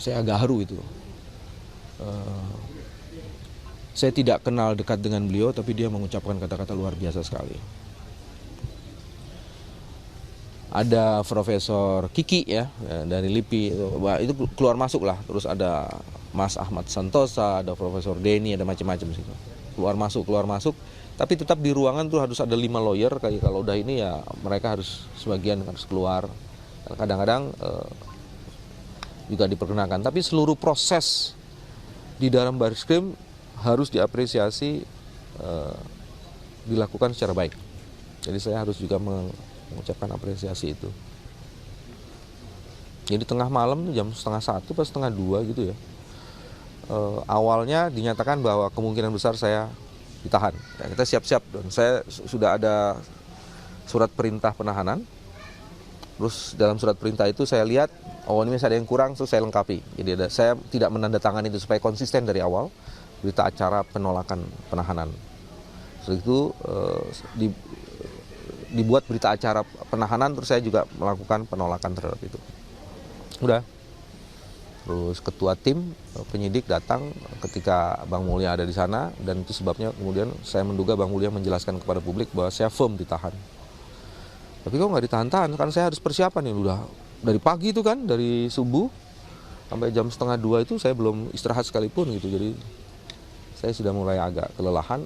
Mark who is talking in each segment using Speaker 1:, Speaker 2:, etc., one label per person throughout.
Speaker 1: saya agak haru itu. Saya tidak kenal dekat dengan beliau, tapi dia mengucapkan kata-kata luar biasa sekali. Ada Profesor Kiki ya dari LIPI, itu keluar masuk lah. Terus ada Mas Ahmad Santosa, ada Profesor Denny, ada macam-macam situ. Keluar masuk. Tapi tetap di ruangan tuh harus ada 5 lawyer. Kayak kalau udah ini ya mereka harus sebagian harus keluar. Kadang-kadang juga diperkenalkan. Tapi seluruh proses di dalam Barreskrim harus diapresiasi, dilakukan secara baik. Jadi saya harus juga mengucapkan apresiasi itu. Jadi tengah malam jam 12:30 atau 12:30 gitu ya. Awalnya dinyatakan bahwa kemungkinan besar saya ditahan. Ya, kita siap-siap dan saya sudah ada surat perintah penahanan. Terus dalam surat perintah itu saya lihat, oh ini masih ada yang kurang, terus saya lengkapi. Jadi saya tidak menandatangani itu supaya konsisten dari awal. Berita acara penolakan penahanan. Setelah itu dibuat berita acara penahanan, terus saya juga melakukan penolakan terhadap itu. Udah. Terus ketua tim penyidik datang ketika Bang Mulya ada di sana, dan itu sebabnya kemudian saya menduga Bang Mulya menjelaskan kepada publik bahwa saya firm ditahan. Tapi kok nggak ditahan-tahan, kan saya harus persiapan nih, udah dari pagi itu kan, dari subuh sampai jam 1:30 itu saya belum istirahat sekalipun gitu, jadi saya sudah mulai agak kelelahan.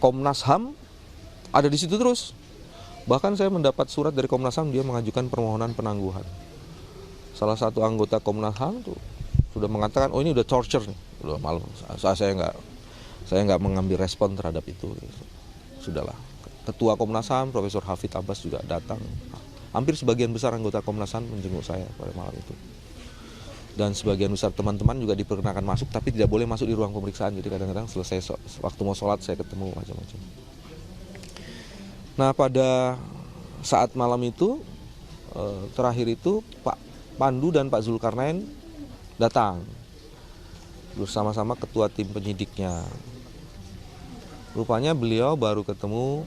Speaker 1: Komnas HAM ada di situ terus. Bahkan saya mendapat surat dari Komnas HAM, dia mengajukan permohonan penangguhan. Salah satu anggota Komnas HAM tuh sudah mengatakan, oh ini udah torture nih, udah malam. Saya nggak mengambil respon terhadap itu. Sudahlah. Ketua Komnas HAM, Profesor Hafid Abbas juga datang. Hampir sebagian besar anggota Komnas HAM menjenguk saya pada malam itu. Dan sebagian besar teman-teman juga diperkenakan masuk, tapi tidak boleh masuk di ruang pemeriksaan. Jadi kadang-kadang selesai waktu mau sholat saya ketemu macam-macam. Nah pada saat malam itu, terakhir itu Pak Pandu dan Pak Zulkarnain datang bersama-sama ketua tim penyidiknya. Rupanya beliau baru ketemu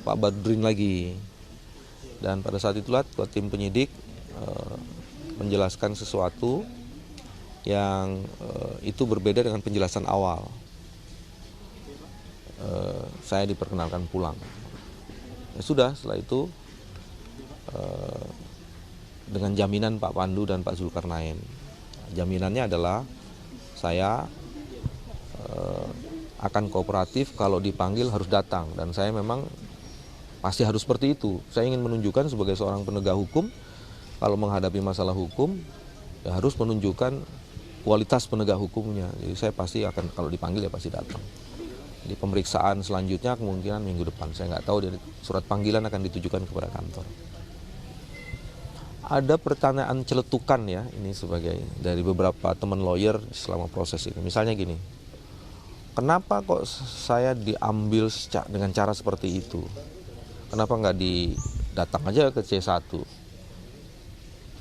Speaker 1: Pak Badrudin lagi. Dan pada saat itulah ketua tim penyidik menjelaskan sesuatu yang itu berbeda dengan penjelasan awal. Saya diperkenalkan pulang. Ya sudah, setelah itu dengan jaminan Pak Pandu dan Pak Zulkarnain. Jaminannya adalah saya akan kooperatif, kalau dipanggil harus datang, dan saya memang pasti harus seperti itu. Saya ingin menunjukkan sebagai seorang penegak hukum, kalau menghadapi masalah hukum ya harus menunjukkan kualitas penegak hukumnya. Jadi saya pasti akan, kalau dipanggil ya pasti datang. Di pemeriksaan selanjutnya kemungkinan minggu depan, saya nggak tahu, dari surat panggilan akan ditujukan kepada kantor. Ada pertanyaan celetukan ya, ini sebagai dari beberapa teman lawyer selama proses ini. Misalnya gini, kenapa kok saya diambil dengan cara seperti itu? Kenapa nggak datang aja ke C1?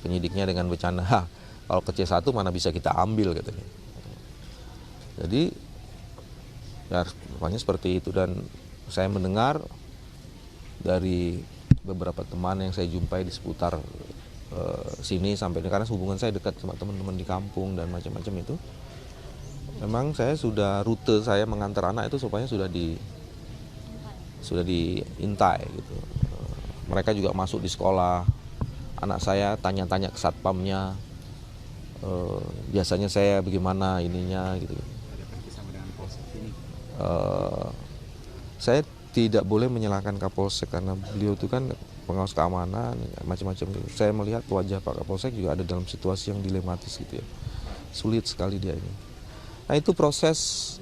Speaker 1: Penyidiknya dengan bercanda, kalau ke C1 mana bisa kita ambil katanya. Jadi ya rupanya seperti itu, dan saya mendengar dari beberapa teman yang saya jumpai di seputar sini sampai, karena hubungan saya dekat sama teman-teman di kampung dan macam-macam itu. Memang saya sudah, rute saya mengantar anak itu supaya sudah diintai gitu. Mereka juga masuk di sekolah. Anak saya tanya-tanya ke satpamnya, biasanya saya bagaimana ininya gitu. Saya tidak boleh menyalahkan Kapolsek karena beliau itu kan pengawas keamanan, macam-macam gitu. Saya melihat wajah Pak Kapolsek juga ada dalam situasi yang dilematis gitu ya. Sulit sekali dia ini. Nah itu proses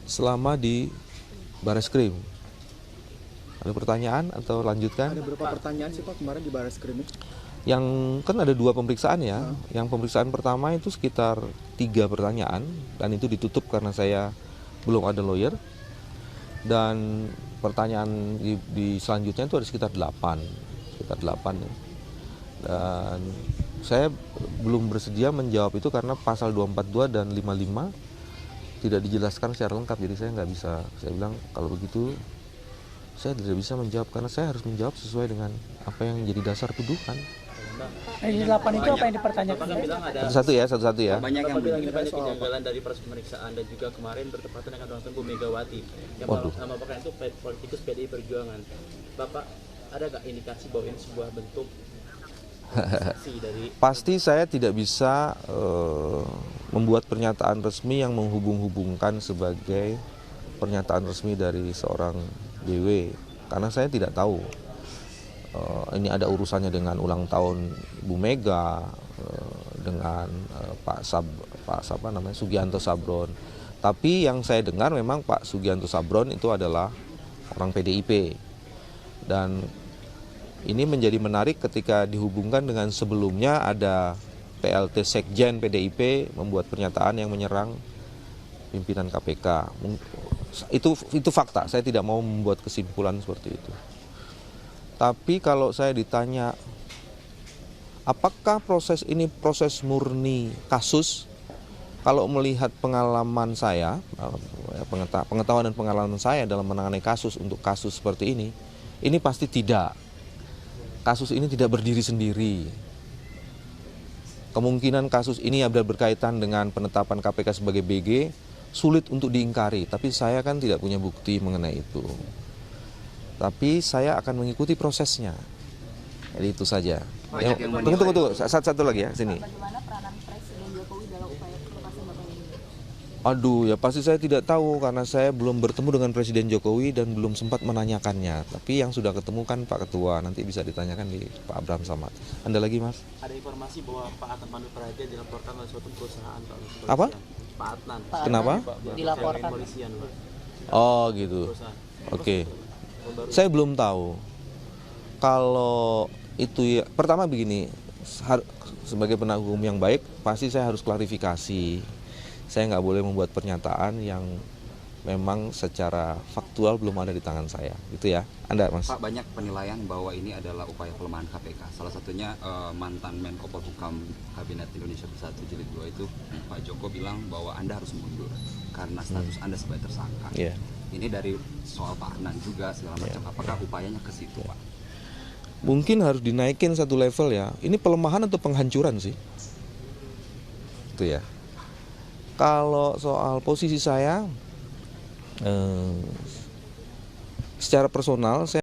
Speaker 1: selama di Barreskrim. Ada pertanyaan atau lanjutkan?
Speaker 2: Ada beberapa pertanyaan sih Pak kemarin di Barreskrim.
Speaker 1: Yang kan ada 2 pemeriksaan ya. Yang pemeriksaan pertama itu sekitar 3 pertanyaan, dan itu ditutup karena saya belum ada lawyer. Dan pertanyaan di selanjutnya itu ada sekitar 8 ya. Dan saya belum bersedia menjawab itu karena pasal 242 dan 55 tidak dijelaskan secara lengkap, jadi saya nggak bisa. Saya bilang kalau begitu saya tidak bisa menjawab, karena saya harus menjawab sesuai dengan apa yang menjadi dasar tuduhan.
Speaker 3: Dari 8 itu apa yang dipertanyakan?
Speaker 4: Bapak kan bilang ada
Speaker 1: Satu-satu ya.
Speaker 5: Banyak yang
Speaker 4: Bapak bilang ini
Speaker 5: bilang
Speaker 4: banyak kejanggalan dari proses pemeriksaan dan juga kemarin bertepatan dengan ulang tahun Bu Megawati yang
Speaker 1: Waduh.
Speaker 4: nama Bapak itu politikus PDI Perjuangan. Bapak ada nggak indikasi bahwa ini sebuah bentuk organisasi dari
Speaker 1: Pasti saya tidak bisa membuat pernyataan resmi yang menghubung-hubungkan sebagai pernyataan resmi dari seorang BW, karena saya tidak tahu ini ada urusannya dengan ulang tahun Bu Mega, dengan Pak Sugianto Sabron. Tapi yang saya dengar memang Pak Sugianto Sabron itu adalah orang PDIP, dan ini menjadi menarik ketika dihubungkan dengan sebelumnya ada PLT Sekjen PDIP membuat pernyataan yang menyerang pimpinan KPK. Itu fakta, saya tidak mau membuat kesimpulan seperti itu. Tapi kalau saya ditanya, apakah proses ini proses murni kasus? Kalau melihat pengalaman saya, pengetahuan dan pengalaman saya dalam menangani kasus untuk kasus seperti ini pasti tidak. Kasus ini tidak berdiri sendiri. Kemungkinan kasus ini ada berkaitan dengan penetapan KPK sebagai BG sulit untuk diingkari, tapi saya kan tidak punya bukti mengenai itu. Tapi saya akan mengikuti prosesnya. Jadi itu saja. Tunggu. Satu lagi ya, sini.
Speaker 6: Bagaimana peranan Presiden Jokowi dalam upaya pelepasan Bapak ini?
Speaker 1: Aduh, ya pasti saya tidak tahu karena saya belum bertemu dengan Presiden Jokowi dan belum sempat menanyakannya. Tapi yang sudah ketemu kan Pak Ketua, nanti bisa ditanyakan di Pak Abraham Samad. Anda lagi, Mas?
Speaker 4: ada informasi bahwa Pak Adnan Mandur Praja dilaporkan oleh suatu perusahaan Pak, oleh kepolisian.
Speaker 1: Apa?
Speaker 4: Pak Adnan.
Speaker 1: Kenapa?
Speaker 6: Dilaporkan.
Speaker 4: Kepolisian, Pak.
Speaker 1: Oh gitu.
Speaker 4: Perusahaan.
Speaker 1: Oke. Saya belum tahu. Kalau itu ya, pertama begini, sebagai penegak hukum yang baik, pasti saya harus klarifikasi. Saya nggak boleh membuat pernyataan yang memang secara faktual belum ada di tangan saya, gitu ya. Anda, Mas?
Speaker 5: Pak, banyak penilaian bahwa ini adalah upaya pelemahan KPK. Salah satunya mantan Menko Polhukam Kabinet Indonesia Bersatu Jilid 2 itu Pak Joko bilang bahwa Anda harus mundur karena status Anda sebagai tersangka.
Speaker 1: Iya.
Speaker 5: Ini dari soal Pak Adnan juga segala macam. Apakah upayanya ke situ, Pak?
Speaker 1: Mungkin harus dinaikin satu level ya. Ini pelemahan atau penghancuran sih? Itu ya. Kalau soal posisi saya, secara personal saya